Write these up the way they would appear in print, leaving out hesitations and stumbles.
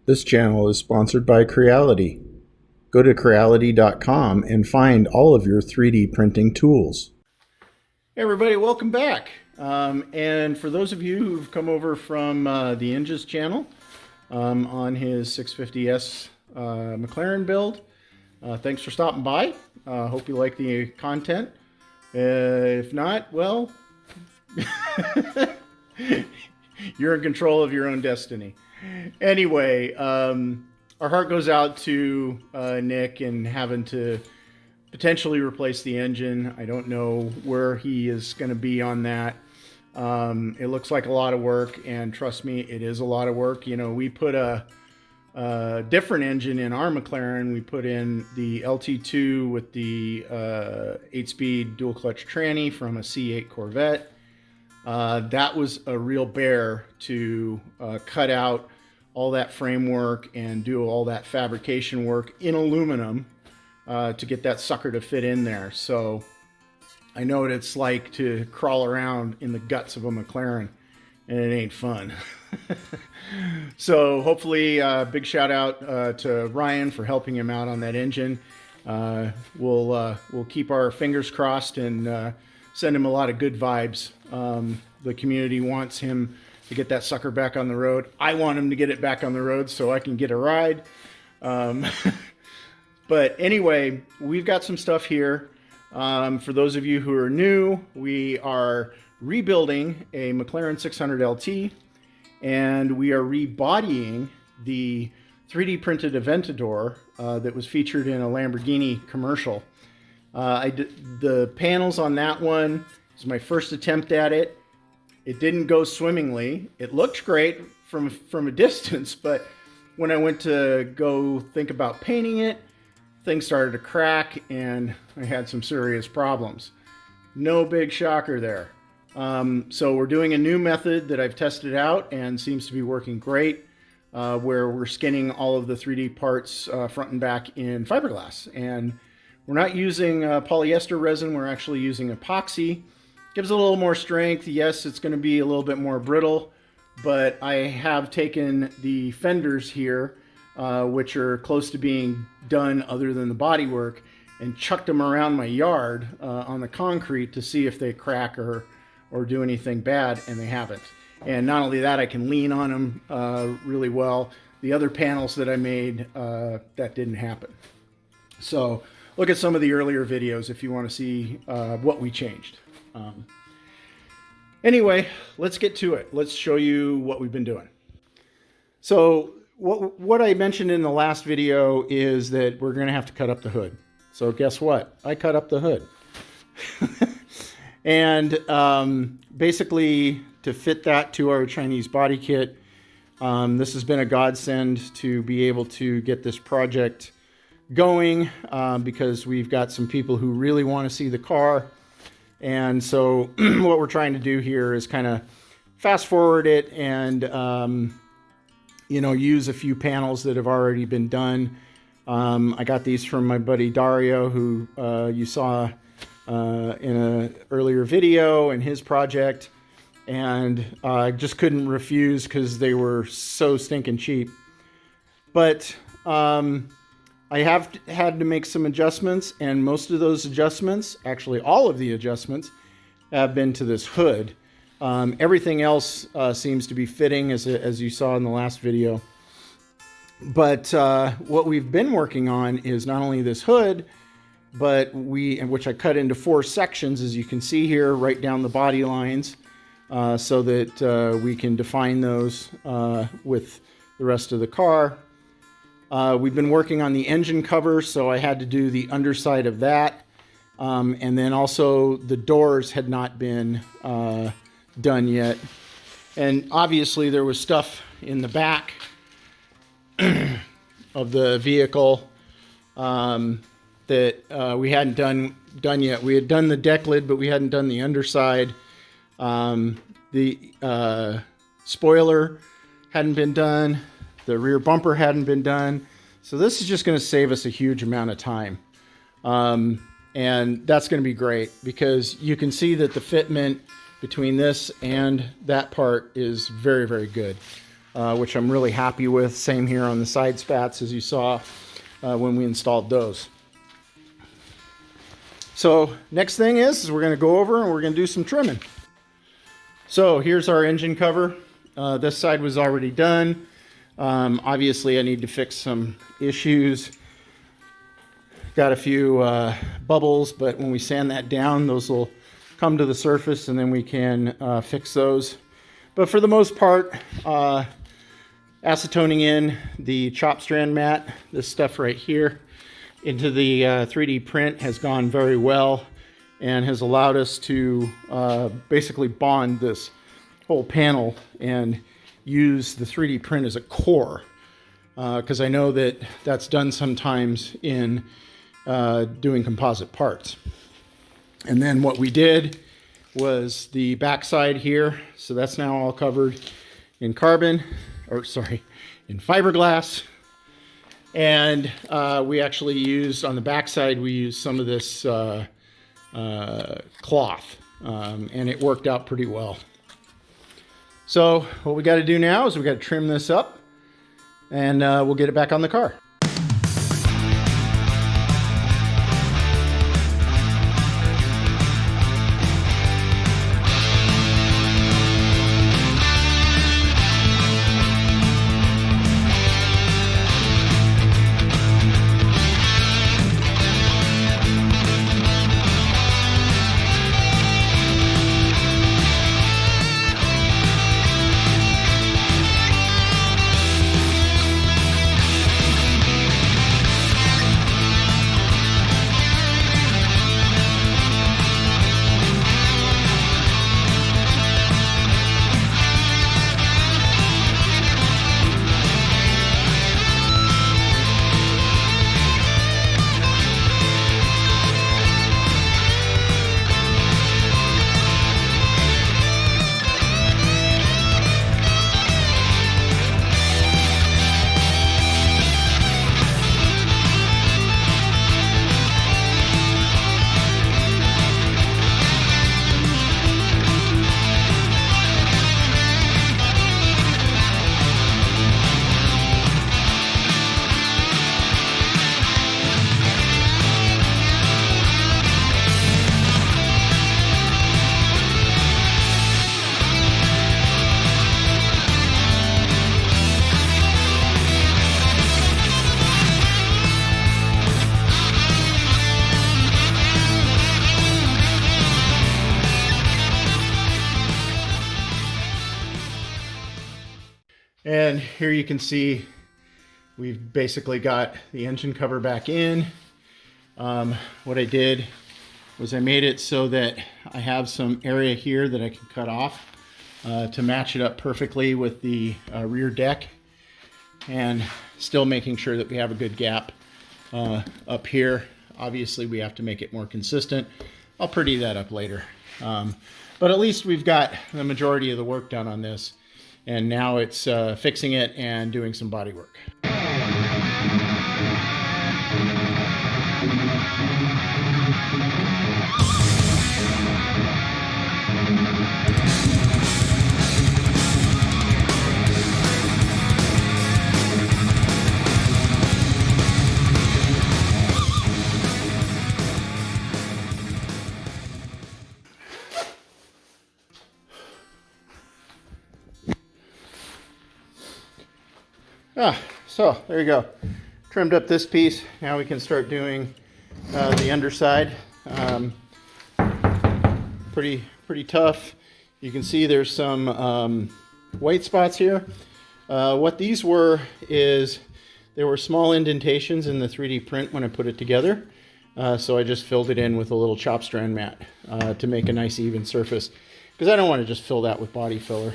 This channel is sponsored by Creality. Go to Creality.com and find all of your 3D printing tools. Hey everybody, welcome back. And for those of you who've come over from the Inges channel on his 650S McLaren build, thanks for stopping by. Hope you like the content. If not, well, you're in control of your own destiny. Anyway, our heart goes out to Nick and having to potentially replace the engine. I don't know where he is going to be on that. It looks like a lot of work, and trust me, it is a lot of work. You know, we put a different engine in our McLaren. We put in the LT2 with the 8-speed dual clutch tranny from a C8 Corvette. That was a real bear to cut out all that framework and do all that fabrication work in aluminum to get that sucker to fit in there. So I know what it's like to crawl around in the guts of a McLaren, and it ain't fun. So hopefully, big shout out to Ryan for helping him out on that engine. We'll keep our fingers crossed and send him a lot of good vibes. The community wants him to get that sucker back on the road. I want him to get it back on the road so I can get a ride. But anyway, we've got some stuff here. For those of you who are new, we are rebuilding a McLaren 600 LT, and we are rebodying the 3D printed Aventador that was featured in a Lamborghini commercial. The panels on that one is my first attempt at it. It didn't go swimmingly. It looked great from a distance, but when I went to go think about painting it, things started to crack and I had some serious problems. No big shocker there. So we're doing a new method that I've tested out and seems to be working great, where we're skinning all of the 3D parts front and back in fiberglass. And we're not using polyester resin, we're actually using epoxy. Gives a little more strength. Yes, it's going to be a little bit more brittle, but I have taken the fenders here, which are close to being done other than the bodywork, and chucked them around my yard on the concrete to see if they crack or do anything bad, and they haven't. And not only that, I can lean on them really well. The other panels that I made, that didn't happen. So look at some of the earlier videos if you want to see what we changed. Anyway, let's get to it. Let's show you what we've been doing. So what I mentioned in the last video is that we're going to have to cut up the hood. So guess what? I cut up the hood. And basically to fit that to our Chinese body kit, this has been a godsend to be able to get this project going because we've got some people who really want to see the car. And so what we're trying to do here is kind of fast forward it and, you know, use a few panels that have already been done. I got these from my buddy Dario, who you saw in an earlier video in his project. And I just couldn't refuse because they were so stinking cheap. But I have had to make some adjustments, and most of those adjustments, actually all of the adjustments, have been to this hood. Everything else seems to be fitting, as you saw in the last video. But what we've been working on is not only this hood, but which I cut into 4 sections, as you can see here, right down the body lines, so that we can define those with the rest of the car. We've been working on the engine cover, so I had to do the underside of that. And then also the doors had not been done yet. And obviously there was stuff in the back of the vehicle that we hadn't done yet. We had done the deck lid, but we hadn't done the underside. The spoiler hadn't been done. The rear bumper hadn't been done. So this is just going to save us a huge amount of time. And that's going to be great because you can see that the fitment between this and that part is very, very good. which I'm really happy with. Same here on the side spats as you saw when we installed those. So next thing is we're going to go over and we're going to do some trimming. So here's our engine cover. This side was already done. Obviously I need to fix some issues. Got a few bubbles, but when we sand that down, those will come to the surface and then we can fix those. But for the most part, acetoning in the chop strand mat, this stuff right here, into the 3D print has gone very well and has allowed us to basically bond this whole panel and use the 3D print as a core, because I know that that's done sometimes in doing composite parts. And then what we did was the backside here, so that's now all covered in carbon, or sorry, in fiberglass. And we actually used, on the backside, we used some of this cloth, and it worked out pretty well. So what we got to do now is we got to trim this up, and we'll get it back on the car. And here you can see we've basically got the engine cover back in. What I did was I made it so that I have some area here that I can cut off to match it up perfectly with the rear deck, and still making sure that we have a good gap up here. Obviously we have to make it more consistent. I'll pretty that up later. But at least we've got the majority of the work done on this. And now it's fixing it and doing some body work. So there you go. Trimmed up this piece. Now we can start doing the underside. Pretty tough. You can see there's some white spots here. What these were is there were small indentations in the 3D print when I put it together. So I just filled it in with a little chop strand mat to make a nice even surface, because I don't want to just fill that with body filler.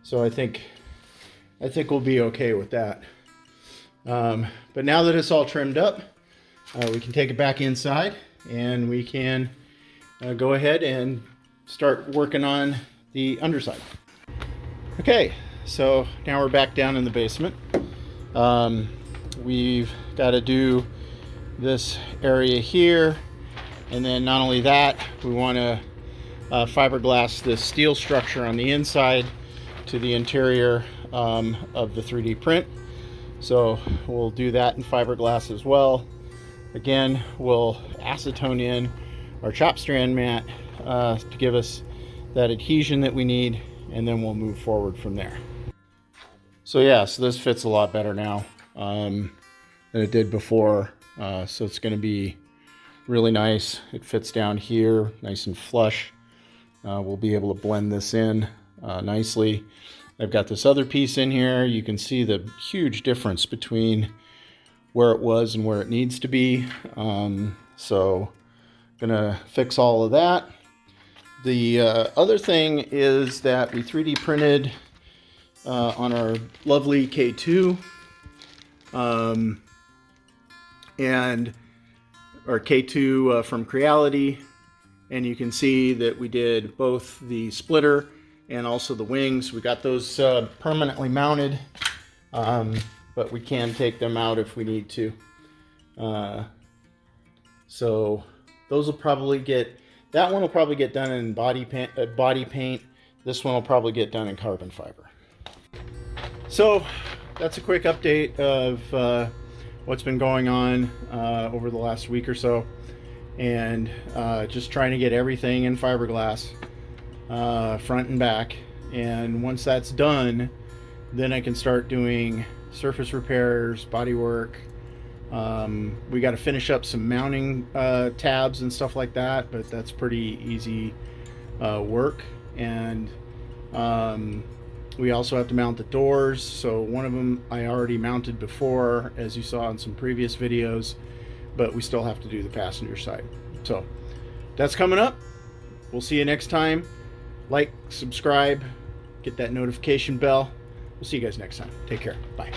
So I think we'll be okay with that. But now that it's all trimmed up, we can take it back inside and we can go ahead and start working on the underside. Okay, so now we're back down in the basement. We've got to do this area here, and then not only that, we want to fiberglass this steel structure on the inside to the interior of the 3D print. So we'll do that in fiberglass as well. Again, we'll acetone in our chop strand mat to give us that adhesion that we need, and then we'll move forward from there. So yeah, so this fits a lot better now than it did before. So it's going to be really nice. It fits down here, nice and flush. We'll be able to blend this in nicely. I've got this other piece in here. You can see the huge difference between where it was and where it needs to be. So gonna fix all of that. The other thing is that we 3D printed on our lovely K2 and our K2 from Creality, and you can see that we did both the splitter and also the wings. We got those permanently mounted, but we can take them out if we need to. So those will probably get, that one will probably get done in body paint. This one will probably get done in carbon fiber. So that's a quick update of what's been going on over the last week or so, and just trying to get everything in fiberglass, front and back. And once that's done, then I can start doing surface repairs, body work. We got to finish up some mounting tabs and stuff like that, but that's pretty easy work. And we also have to mount the doors. So one of them I already mounted before, as you saw in some previous videos, but we still have to do the passenger side. So that's coming up. We'll see you next time. Like, subscribe, get that notification bell. We'll see you guys next time. Take care. Bye.